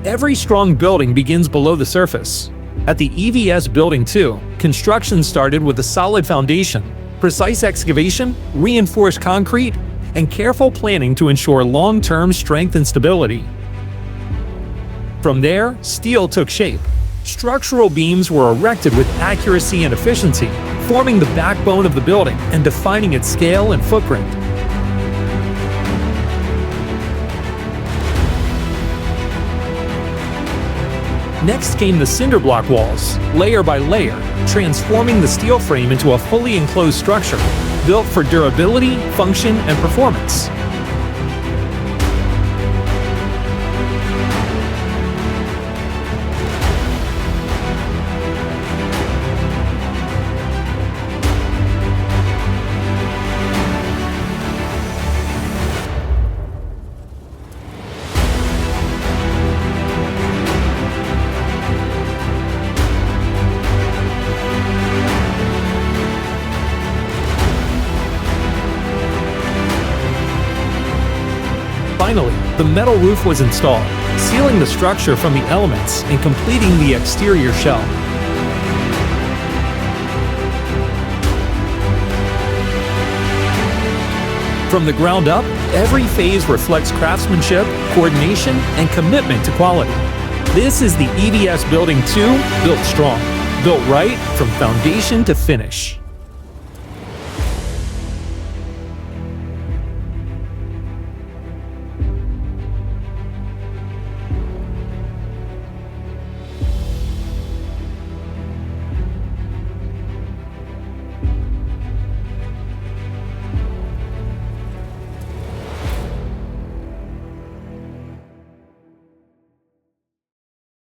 Every strong building begins below the surface. At the EVS Building 2, construction started with a solid foundation, precise excavation, reinforced concrete, and careful planning to ensure long-term strength and stability. From there, steel took shape. Structural beams were erected with accuracy and efficiency, forming the backbone of the building and defining its scale and footprint. Next came the cinder block walls, layer by layer, transforming the steel frame into a fully enclosed structure, built for durability, function, and performance. Finally, the metal roof was installed, sealing the structure from the elements and completing the exterior shell. From the ground up, every phase reflects craftsmanship, coordination, and commitment to quality. This is the EVS Building 2, built strong, built right from foundation to finish.